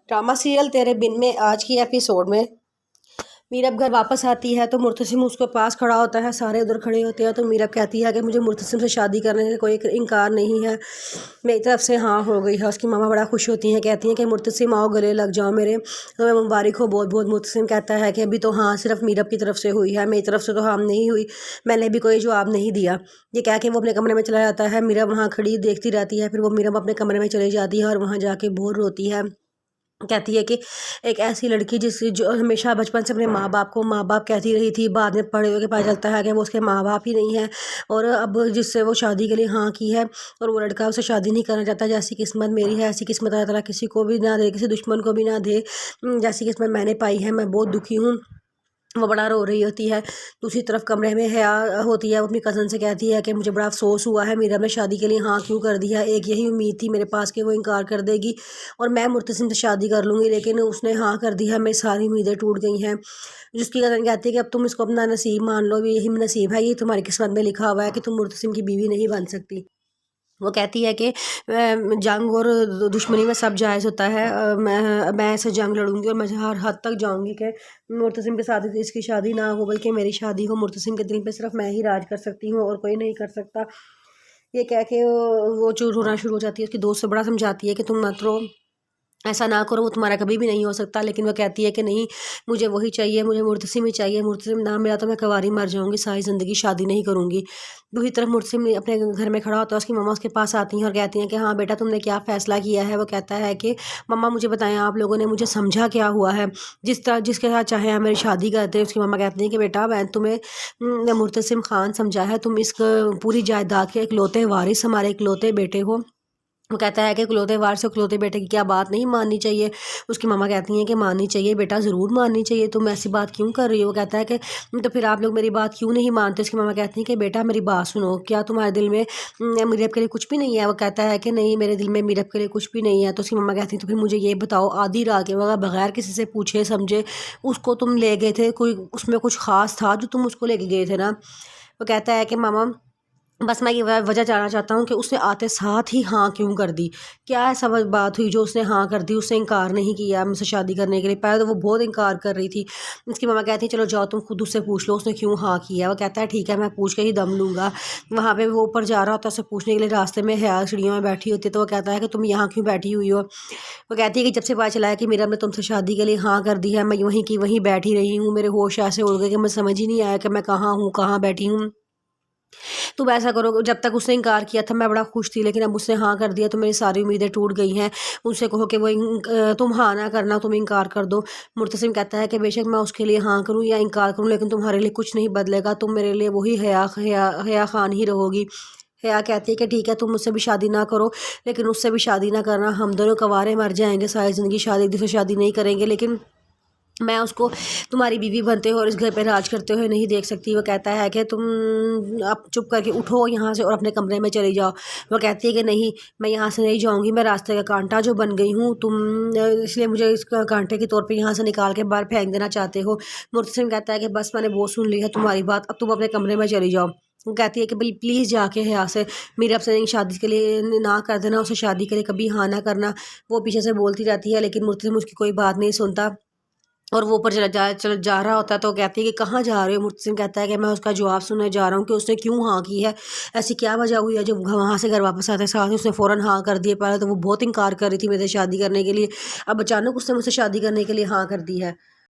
Drama serial तेरे बिन में आज की एपिसोड में मीरब घर वापस आती है तो मुर्तसिम उसके पास खड़ा होता है। सारे उधर खड़े होते हैं तो मीरब कहती है कि मुझे मुर्तसिम से शादी करने का कोई इनकार नहीं है, मेरी तरफ से हाँ हो गई है। उसकी मामा बड़ा खुश होती हैं, कहती हैं कि मुर्तसिम आओ गले लग जाओ मेरे, तो मैं मुबारक हो बहुत बहुत। मुर्तसिम कहता है कि अभी तो हाँ सिर्फ मीरब की तरफ से हुई है, मेरी तरफ से तो हाँ नहीं हुई, मैंने भी कोई जवाब नहीं दिया। ये कह के वो अपने कमरे में चला जाता है। मीरब वहाँ खड़ी देखती रहती है, फिर वो मीरब अपने कमरे में चली जाती है और वहाँ जाके बहुत रोती है। कहती है कि एक ऐसी लड़की जो हमेशा बचपन से अपने माँ बाप को माँ बाप कहती रही थी, बाद में पढ़े हुए पता चलता है कि वो उसके माँ बाप ही नहीं है, और अब जिससे वो शादी के लिए हाँ की है और वो लड़का उसे शादी नहीं करना चाहता। जैसी किस्मत मेरी है ऐसी किस्मत अल्लाह ताला किसी को भी ना दे, किसी दुश्मन को भी ना दे, जैसी किस्मत मैंने पाई है। मैं बहुत दुखी हूँ। वो बड़ा रो रही होती है। दूसरी तरफ कमरे में हया होती है, वो अपनी कज़न से कहती है कि मुझे बड़ा अफसोस हुआ है, मीरब ने शादी के लिए हाँ क्यों कर दिया। एक यही उम्मीद थी मेरे पास कि वो इनकार कर देगी और मैं मुर्तसिम से शादी कर लूँगी, लेकिन उसने हाँ कर दिया। मेरी सारी उम्मीदें टूट गई हैं। जिसकी कज़न कहती है कि अब तुम इसको अपना नसीब मान लो, यही नसीब है, ये तुम्हारी किस्मत में लिखा हुआ है कि तुम मुर्तसिम की बीवी नहीं बन सकती। वो कहती है कि जंग और दुश्मनी में सब जायज़ होता है, मैं ऐसे जंग लड़ूंगी और मैं हर हद तक जाऊंगी कि मुर्तसिम के साथ इसकी शादी ना हो, बल्कि मेरी शादी हो। मुर्तसिम के दिल पे सिर्फ मैं ही राज कर सकती हूँ और कोई नहीं कर सकता। ये कह के वो जो रोना शुरू हो जाती है। उसकी दोस्त से बड़ा समझाती है कि तुम मत रो, ऐसा ना करो, वो तुम्हारा कभी भी नहीं हो सकता। लेकिन वो कहती है कि नहीं, मुझे वही चाहिए, मुझे मुर्तसिम ही चाहिए, मुर्तसिम ना मिला तो मैं कवारी मर जाऊंगी, सारी ज़िंदगी शादी नहीं करूंगी। दूसरी तरफ मुर्तसिम अपने घर में खड़ा होता है, उसकी मम्मा उसके पास आती हैं और कहती हैं कि हाँ बेटा तुमने क्या फ़ैसला किया है। वो कहता है कि मम्मा मुझे बताएं आप लोगों ने मुझे समझा क्या हुआ है, जिस तरह जिसके साथ चाहे आप मेरी शादी करते हैं। उसकी मम्मा कहती हैं कि बेटा मैं तुम्हें मुर्तसिम खान समझा है, तुम इस पूरी जायदाद के इकलौते वारिस, हमारे इकलौते बेटे हो। वो कहता है कि इकलौते वार से इकलौते बेटे की क्या बात नहीं माननी चाहिए। उसकी मामा कहती हैं कि माननी चाहिए बेटा, ज़रूर माननी चाहिए, तुम ऐसी बात क्यों कर रही हो। वो कहता है कि तो फिर आप लोग मेरी बात क्यों नहीं मानते। उसकी मामा कहती हैं कि बेटा मेरी बात सुनो, क्या तुम्हारे दिल में मीरब के लिए कुछ भी नहीं है। वो कहता है कि नहीं मेरे दिल में मीरब के लिए कुछ भी नहीं है। तो उसकी मामा कहती हैं तो फिर मुझे ये बताओ, आधी रात के वक्त बगैर किसी से पूछे समझे उसको तुम ले गए थे, कोई उसमें कुछ ख़ास था जो तुम उसको लेके गए थे ना। वो कहता है कि मामा बस मैं ये वजह जानना चाहता हूँ कि उसने आते साथ ही हाँ क्यों कर दी, क्या ऐसा बात हुई जो उसने हाँ कर दी, उसने इनकार नहीं किया मुझसे शादी करने के लिए। पहले तो वो बहुत इनकार कर रही थी। उसकी मामा कहती है चलो जाओ तुम खुद उससे पूछ लो उसने क्यों हाँ किया। वो कहता है ठीक है मैं पूछ के ही दम लूँगा। वहाँ पे वो ऊपर जा रहा होता है, उससे पूछने के लिए रास्ते में हया सीढ़ियों में बैठी होती है। तो वो कहता है कि तुम यहाँ क्यों बैठी हुई हो। वो कहती है कि जब से पता चला है कि मीरब ने तुमसे शादी के लिए हाँ कर दी है, मैं वहीं की वहीं बैठी रही हूँ, मेरे होश ऐसे उड़ गए कि मुझे समझ ही नहीं आया कि मैं कहाँ हूँ कहाँ बैठी हूँ। तुम ऐसा करो, जब तक उसने इनकार किया था मैं बड़ा खुश थी, लेकिन अब उसने हाँ कर दिया तो मेरी सारी उम्मीदें टूट गई हैं। उनसे कहो कि वो तुम हाँ ना करना, तुम इनकार कर दो। मुर्तसिम कहता है कि बेशक मैं उसके लिए हाँ करूँ या इनकार करूँ, लेकिन तुम्हारे लिए कुछ नहीं बदलेगा, तुम मेरे लिए वही हया खान ही रहोगी। हया कहती है कि ठीक है तुम मुझसे भी शादी ना करो, लेकिन उससे भी शादी ना करना, हम दोनों कवारे मर जाएंगे, सारी ज़िंदगी शादी एक दूसरे से शादी नहीं करेंगे, लेकिन मैं उसको तुम्हारी बीवी बनते हुए और इस घर पे राज करते हुए नहीं देख सकती। वो कहता है कि तुम अब चुप करके उठो यहाँ से और अपने कमरे में चली जाओ। वो कहती है कि नहीं मैं यहाँ से नहीं जाऊँगी, मैं रास्ते का कांटा जो बन गई हूँ, तुम इसलिए मुझे इस कांटे के तौर पे यहाँ से निकाल के बाहर फेंक देना चाहते हो। मुर्तसिम कहता है कि बस मैंने बहुत सुन ली है तुम्हारी बात, अब तुम अपने कमरे में चली जाओ। वो कहती है कि भाई प्लीज़ जाके यहाँ से मीरब से नहीं शादी के लिए ना कर देना, उसे शादी के लिए कभी हाँ ना करना। वो पीछे से बोलती रहती है, लेकिन मुर्तसिम उसकी कोई बात नहीं सुनता और वो ऊपर चला जा रहा होता है। तो कहती है कि कहाँ जा रहे हो। मुर्तसिम कहता है कि मैं उसका जवाब सुनने जा रहा हूँ कि उसने क्यों हाँ की है, ऐसी क्या वजह हुई है। जब वहाँ से घर वापस आते साथ ही उसने फ़ौरन हाँ कर दिए। पहले तो वो बहुत इनकार कर रही थी मेरे से शादी करने के लिए, अब अचानक उसने मुझसे शादी करने के लिए हाँ कर दी है।